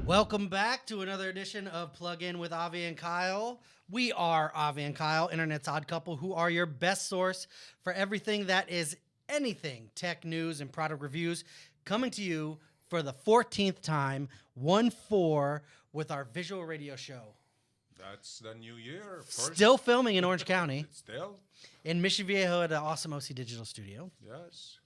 Welcome back to another edition of Plug In with Avi and Kyle. We are Avi and Kyle, Internet's odd couple, who are your best source for everything that is anything tech news and product reviews, coming to you for the 14th time, 1-4, with our visual radio show. That's the new year. First. Still filming in Orange County. Still? In Mission Viejo at the awesome OC Digital Studio. Yes.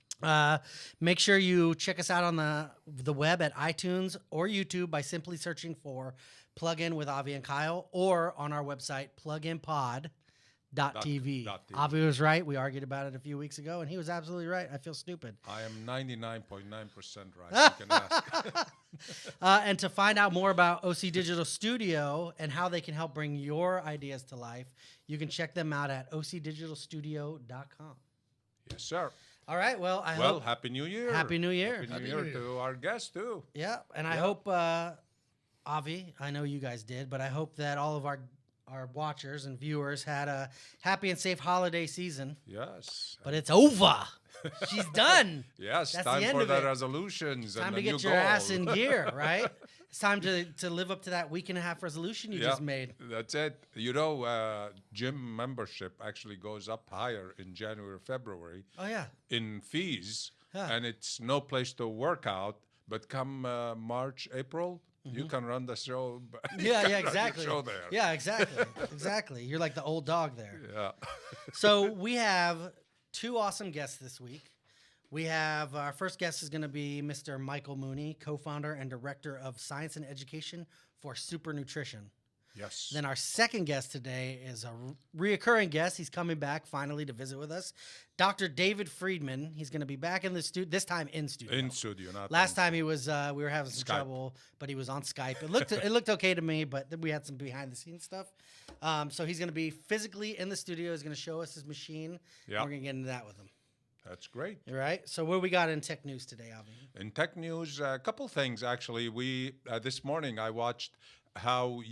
Make sure you check us out on the web at iTunes or YouTube by simply searching for Plug In with Avi and Kyle, or on our website, pluginpod.tv. Avi was right. We argued about it a few weeks ago, and he was absolutely right. I feel stupid. I am 99.9% right. You can ask. And to find out more about OC Digital Studio and how they can help bring your ideas to life, you can check them out at ocdigitalstudio.com. Yes, sir. All right. Well, Happy New Year. Happy New Year. Happy New Year to our guests, too. Yeah, and I hope, Avi, I know you guys did, but I hope that all of our watchers and viewers had a happy and safe holiday season. Yes. But it's over. She's done. Yes, That's time the end for of the it. resolutions Time and to the new get your goal. ass in gear, right? It's time to live up to that week and a half resolution you just made. That's it. You know, gym membership actually goes up higher in January, February. Oh, yeah. In fees, Huh. and it's no place to work out. But come March, April, you can run the show. Yeah, run exactly. the show there. Yeah, exactly. Exactly. You're like the old dog there. Yeah. So we have two awesome guests this week. We have our first guest is going to be Mr. Michael Mooney, co-founder and director of science and education for Super Nutrition. Yes. Then our second guest today is a reoccurring guest. He's coming back finally to visit with us, Dr. David Friedman. He's going to be back in the studio, this time in studio. In studio, not Last on- time he was, we were having some Skype. trouble, but he was on Skype. It looked okay to me, but then we had some behind the scenes stuff. So he's going to be physically in the studio. He's going to show us his machine. Yeah. We're going to get into that with him. That's great. All right. So what do we got in tech news today, Avi? In tech news, a couple things actually. We this morning I watched how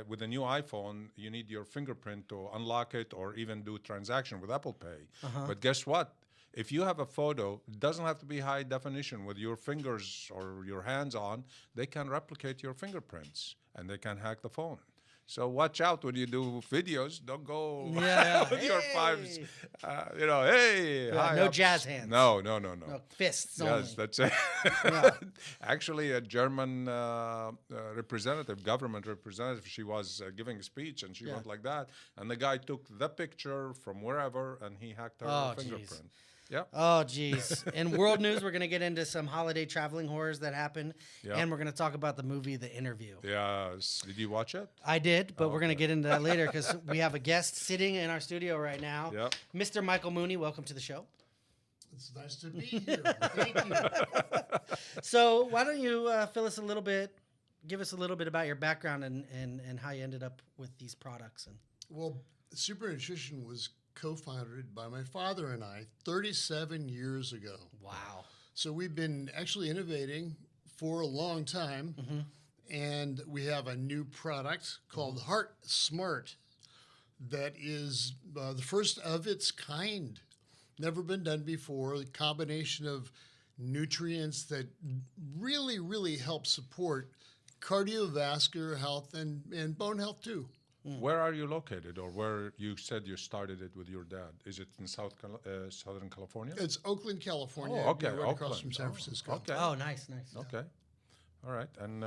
with the new iPhone you need your fingerprint to unlock it or even do transaction with Apple Pay. But guess what? If you have a photo, it doesn't have to be high definition with your fingers or your hands on. They can replicate your fingerprints and they can hack the phone. So watch out when you do videos. Don't go with your fives. Hey. Yeah, hi, no up. jazz hands. No. No, fists Yes, only. that's it. Yeah. Actually, a German government representative, she was giving a speech and she went like that. And the guy took the picture from wherever and he hacked her fingerprint. Geez. Yeah. Oh, geez. In world news, we're going to get into some holiday traveling horrors that happened. Yeah. And we're going to talk about the movie The Interview. Yes. Did you watch it? I did, but we're going to get into that later because we have a guest sitting in our studio right now. Yep. Mr. Michael Mooney, welcome to the show. It's nice to be here. Thank you. So why don't you give us a little bit about your background and how you ended up with these products. Well, Super Nutrition was co-founded by my father and I 37 years ago. Wow. So we've been actually innovating for a long time, and we have a new product called Heart Smart that is the first of its kind. Never been done before. The combination of nutrients that really, really help support cardiovascular health and bone health too. Where are you located, or where you said you started it with your dad? Is it in Southern California? It's Oakland, California. Oh, okay, right across Oakland. from San Francisco. Okay. Oh, nice. Okay. All right. And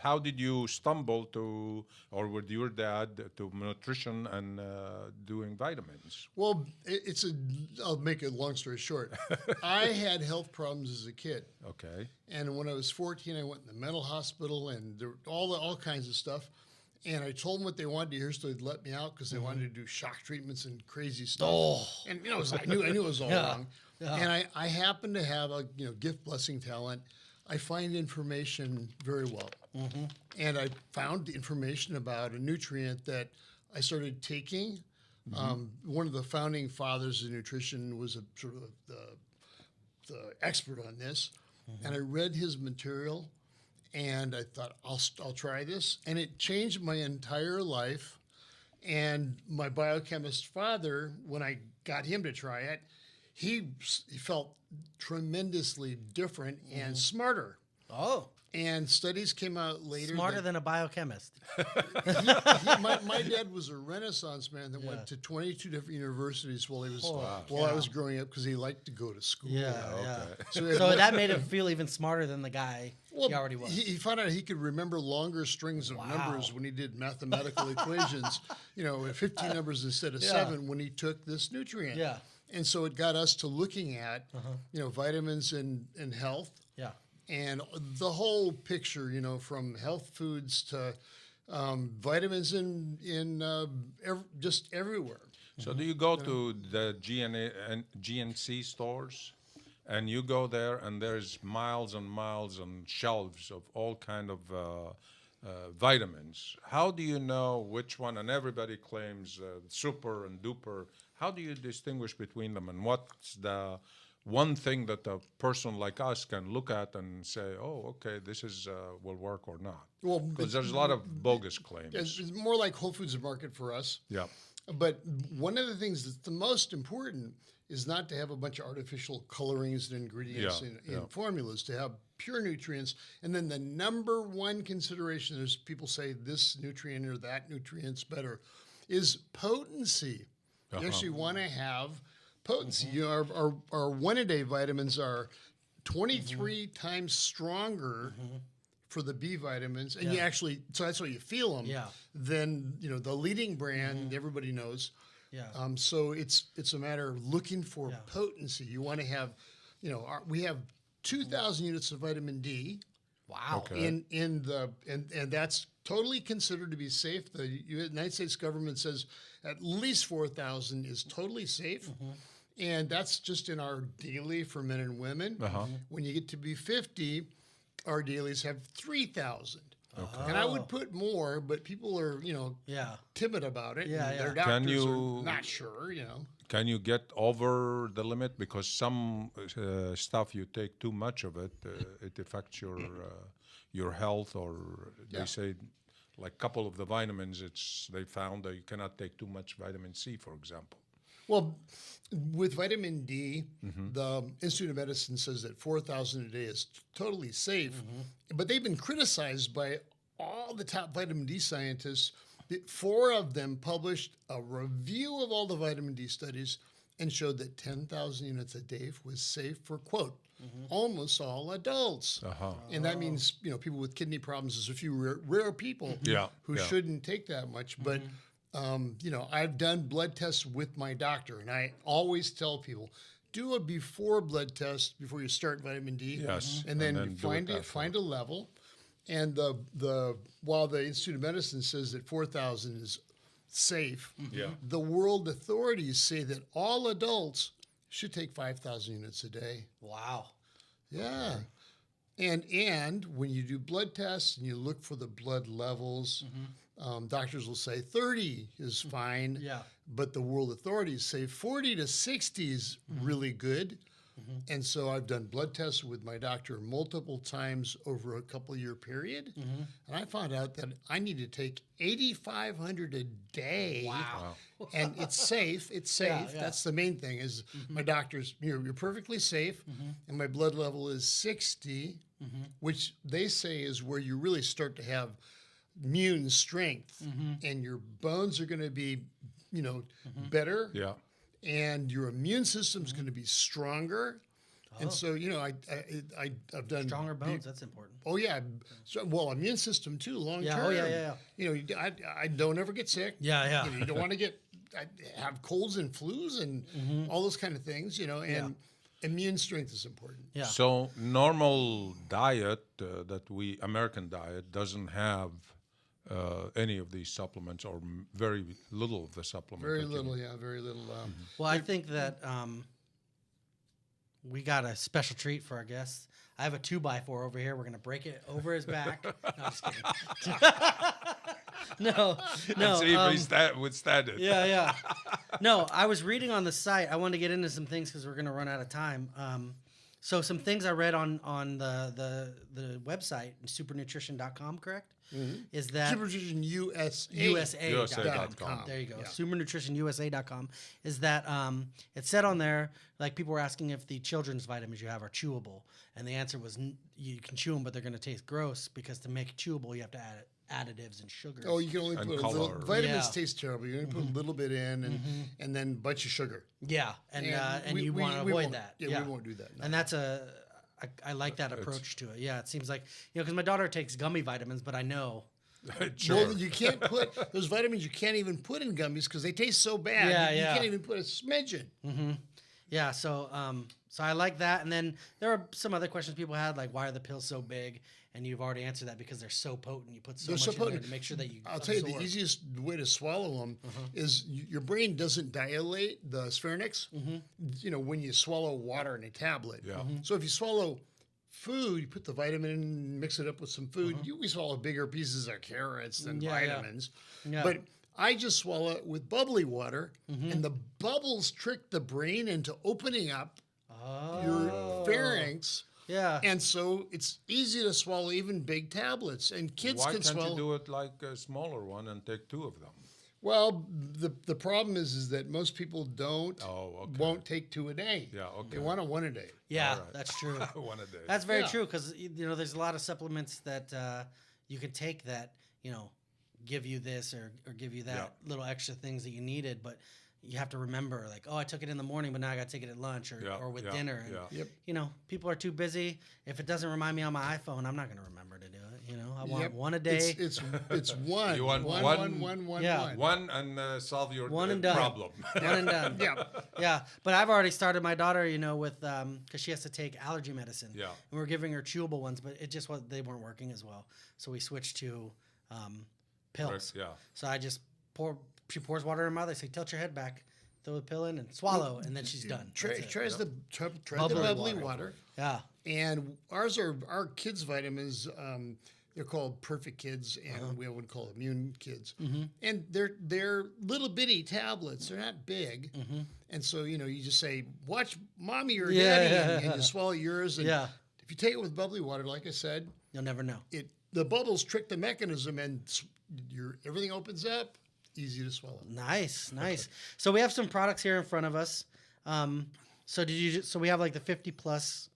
how did you stumble to, or with your dad, to nutrition and doing vitamins? Well, I'll make a long story short. I had health problems as a kid. Okay. And when I was 14, I went in the mental hospital and there were all kinds of stuff. And I told them what they wanted to hear, so they'd let me out because they wanted to do shock treatments and crazy stuff. Oh. And I knew it was all Yeah. wrong. Yeah. And I happen to have a gift blessing talent. I find information very well. And I found information about a nutrient that I started taking. One of the founding fathers of nutrition was a sort of the expert on this. And I read his material. And I thought, I'll try this. And it changed my entire life. And my biochemist father, when I got him to try it, he felt tremendously different and smarter. Oh, And studies came out later. smarter than a biochemist. My dad was a Renaissance man that went to 22 different universities while I was growing up because he liked to go to school. Yeah. So, So that made him feel even smarter than the guy he already was. He found out he could remember longer strings of numbers when he did mathematical equations. 15 numbers instead of 7 when he took this nutrient. Yeah. And so it got us to looking at vitamins and health. Yeah. And the whole picture, from health foods to vitamins just everywhere. So do you go to the GNA and GNC stores, and you go there, and there's miles and miles on shelves of all kind of vitamins. How do you know which one? And everybody claims super and duper. How do you distinguish between them, and what's the one thing that a person like us can look at and say, oh, okay, this is will work or not? Well, Because there's a lot of bogus claims. It's more like Whole Foods Market for us. Yeah. But one of the things that's the most important is not to have a bunch of artificial colorings and ingredients in formulas, to have pure nutrients. And then the number one consideration is people say this nutrient or that nutrient's better is potency. You actually want to have potency. Our one-a-day vitamins are 23 times stronger for the B vitamins, and so that's why you feel them. Than the leading brand everybody knows. So it's a matter of looking for potency. You want to have, we have 2,000 units of vitamin D. Wow. Okay. And that's totally considered to be safe. The United States government says at least 4,000 is totally safe. And that's just in our daily for men and women. When you get to be 50, our dailies have 3,000. And I would put more, but people are, timid about it. Their doctors are not sure, Can you get over the limit? Because some stuff you take too much of it, it affects your health, or they say, like a couple of the vitamins, they found that you cannot take too much vitamin C, for example. Well, with vitamin D, the Institute of Medicine says that 4,000 a day is totally safe, but they've been criticized by all the top vitamin D scientists. 4 of them published a review of all the vitamin D studies and showed that 10,000 units a day was safe for, quote, almost all adults. And that means, people with kidney problems. There's a few rare people who shouldn't take that much, but I've done blood tests with my doctor, and I always tell people, do a before blood test before you start vitamin D. Yes. And then find a level. And while the Institute of Medicine says that 4,000 is safe, the world authorities say that all adults should take 5,000 units a day. Wow. Yeah. And when you do blood tests and you look for the blood levels, doctors will say 30 is fine, but the world authorities say 40 to 60 is really good. And so I've done blood tests with my doctor multiple times over a couple-year period, and I found out that I need to take 8,500 a day. Wow. And it's safe. It's safe. That's the main thing. Is my doctor's you're perfectly safe, and my blood level is 60, which they say is where you really start to have immune strength, and your bones are going to be, better. Yeah. And your immune system's going to be stronger. And so, I've done Stronger bones, that's important. Oh yeah, immune system too, long term. Oh yeah. I don't ever get sick. Yeah. You don't want to have colds and flus and all those kind of things. And immune strength is important. Yeah. So normal diet American diet doesn't have any of these supplements, or very little of the supplements. Very little. Well, I think that we got a special treat for our guests. I have a 2x4 over here. We're going to break it over his back. No, I'm just kidding. No. And see if he withstand it. Yeah. No, I was reading on the site. I wanted to get into some things because we're going to run out of time. So some things I read on the website, supernutrition.com, correct? Is that Supernutrition USA. USA.com. There you go. Yeah. Supernutritionusa.com is that it said on there, like people were asking if the children's vitamins you have are chewable. And the answer was you can chew them, but they're going to taste gross because to make it chewable, you have to add additives and sugars. Oh, you can only And put a little. color. Vitamins Yeah. taste terrible. You only put a little bit in, and then a bunch of sugar. Yeah, and we- you we- want to we avoid won't- that. Yeah, we won't do that. No. And that's I like that approach to it. Yeah, it seems like, because my daughter takes gummy vitamins, but I know. Sure. Well, you can't put those vitamins. You can't even put in gummies because they taste so bad. Yeah, you yeah. can't even put a smidgen. Yeah, so I like that. And then there are some other questions people had, like why are the pills so big? And you've already answered that because they're so potent. You put so They're much so in there potent. to make sure that you I'll tell you, the absorb. easiest way to swallow them is your brain doesn't dilate the spharynx. You know, when you swallow water in a tablet. Yeah. So if you swallow food, you put the vitamin in, mix it up with some food. We swallow bigger pieces of carrots than Yeah, yeah. vitamins. Yeah. But I just swallow it with bubbly water, and the bubbles trick the brain into opening up your pharynx. Yeah. And so it's easy to swallow even big tablets, and kids Why can can't swallow. you do it like a smaller one and take 2 of them? Well, the problem is that most people don't Oh, okay. won't take 2 a day. Yeah, okay. They want 1 a day. Yeah, All right. that's true. One a day. That's very Yeah. true because there's a lot of supplements that you can take that give you this or give you that Yeah. little extra things that you needed, but you have to remember, like, oh, I took it in the morning, but now I got to take it at lunch or with dinner. And, yeah. Yep. People are too busy. If it doesn't remind me on my iPhone, I'm not going to remember to do it. I want Yep. 1 a day. It's one. You want one, one- one, one, Yeah. one. One and solve your One and done. problem. One and done. Yeah. Yeah, but I've already started my daughter, with because she has to take allergy medicine. Yeah. and we're giving her chewable ones, but it just they weren't working as well, so we switched to pills. Yeah. So I just she pours water in her mouth. I say, tilt your head back, throw the pill in, and swallow, and then she's done. That's it. Tries the Bubbly bubbly water. water. Yeah, And our kids' vitamins. They're called Perfect Kids, and we would call Immune Kids. And they're little bitty tablets. They're not big, and so you just say, "Watch mommy or daddy," and you swallow yours. And Yeah. if you take it with bubbly water, like I said, you'll never know. the bubbles trick the mechanism, and everything opens up. Easy to swallow. Nice. So we have some products here in front of us. So we have like the 50 plus.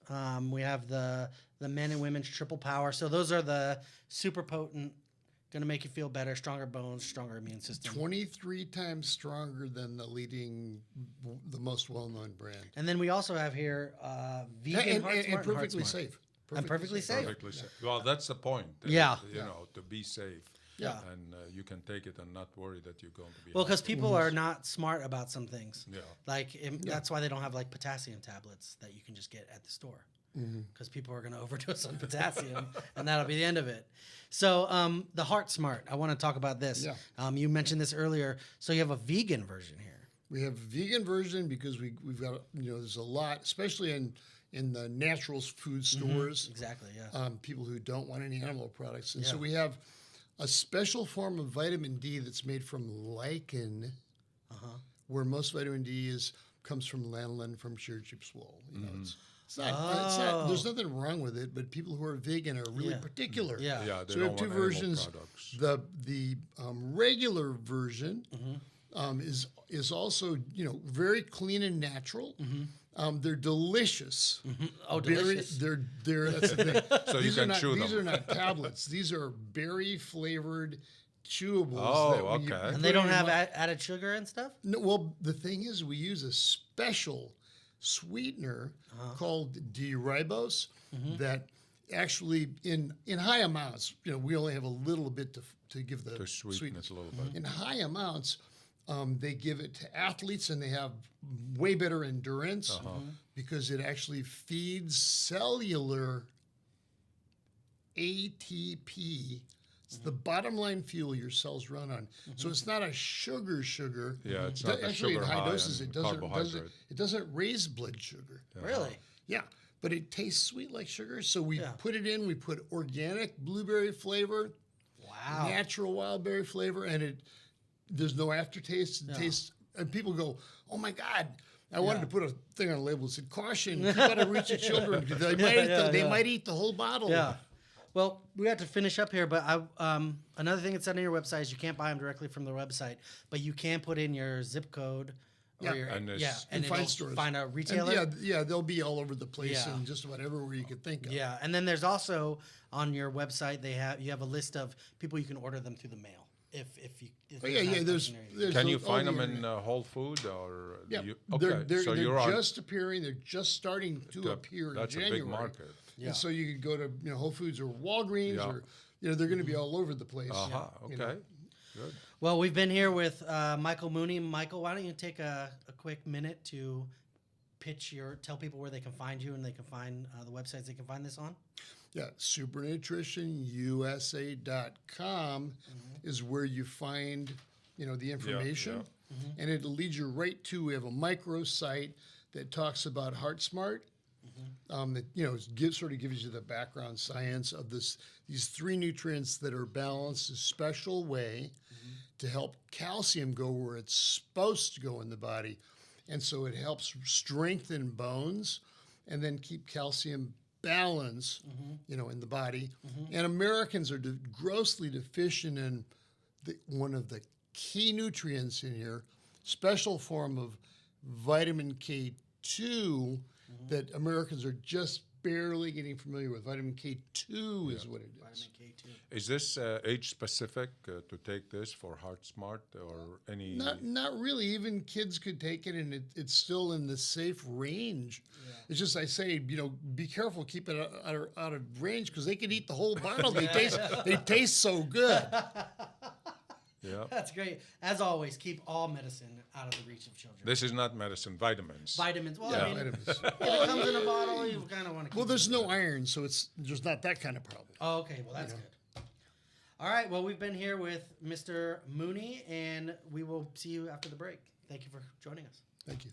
We have the men and women's triple power. So those are the super potent, going to make you feel better, stronger bones, stronger immune system. 23 times stronger than the most well-known brand. And then we also have here vegan Heart Smart and perfectly Heart Smart. safe. And perfectly safe. Perfectly safe. Well, that's the point. Yeah. To be safe. Yeah. And you can take it and not worry that you're going to be. Well, because healthy. people are not smart about some things. Yeah. Like that's why they don't have like potassium tablets that you can just get at the store. Because people are going to overdose on potassium, and that'll be the end of it. So the Heart Smart, I want to talk about this. Yeah. You mentioned this earlier. So you have a vegan version here. We have a vegan version because we've got there's a lot, especially in the natural food stores. Exactly. Yeah. People who don't want any animal products, and so we have a special form of vitamin D that's made from lichen, where most vitamin D comes from lanolin from sugarchips wool. It's not. There's nothing wrong with it, but people who are vegan are really particular. Yeah. Yeah. They So we don't have 2 want animal versions. products. The regular version is also very clean and natural. They're delicious. Oh, Berry- delicious. They're that's the thing. So you These are can not, chew These them. are not tablets. These are berry flavored chewables. Oh, that when you okay. put And they in don't your have mouth- added sugar and stuff? No, well, the thing is, we use a special sweetener called D-ribose that actually, in high amounts, we only have a little bit to give the To sweeten it a little bit. In high amounts, they give it to athletes, and they have way better endurance because it actually feeds cellular ATP. It's the bottom line fuel your cells run on. So it's not a sugar. Yeah, it's not the actually sugar in high high doses. and It doesn't carbohydrate. it doesn't raise blood sugar. Really? Yeah, but it tastes sweet like sugar. So we Yeah. put it in. We put organic blueberry flavor, Wow. natural wild berry flavor, and there's no aftertaste. It tastes, and people go, "Oh my God, I wanted to put a thing on a label that said, "Caution, you got to reach your children because they might eat the whole bottle." Yeah. Well, we have to finish up here, but another thing that's on your website is you can't buy them directly from the website, but you can put in your zip code. Or Yeah. And and find it'll stores. find a And retailer. they'll be all over the place Yeah. and just about everywhere you could think of. Yeah, and then there's also on your website you have a list of people you can order them through the mail. If Oh, yeah. There's Can you all find the them in internet. Whole Food or? Yeah, Okay, they're so you're on. just appearing. They're just starting to appear That's in a January. big market. Yeah. And so you could go to Whole Foods or Walgreens Yeah. or they're going to be all over the place. Okay. you know. Good. Well, we've been here with Michael Mooney. Michael, why don't you take a quick minute to tell people where they can find you and they can find the websites they can find this on? Yeah, supernutritionusa.com is where you find, the information, and it'll lead you right to. We have a micro site that talks about Heart Smart. That sort of gives you the background science of these 3 nutrients that are balanced a special way to help calcium go where it's supposed to go in the body, and so it helps strengthen bones and then keep calcium balance, in the body. And Americans are grossly deficient in one of the key nutrients in here, special form of vitamin K2 that Americans are just barely getting familiar with. Vitamin K2 is what it is. Vitamin K2. Is this age specific to take this for Heart Smart or any? Not really. Even kids could take it, and it's still in the safe range. Yeah. It's just I say, be careful, keep it out of range because they could eat the whole bottle. They taste so good. Yeah. That's great. As always, keep all medicine out of the reach of children. This is not medicine. Vitamins. Vitamins. Well, Yeah. I mean, Vitamins. if it comes in a bottle, you kind of want to keep Well, there's it. no iron, so there's not that kind of problem. Oh, okay. Well, that's good. All right. Well, we've been here with Mr. Mooney, and we will see you after the break. Thank you for joining us. Thank you.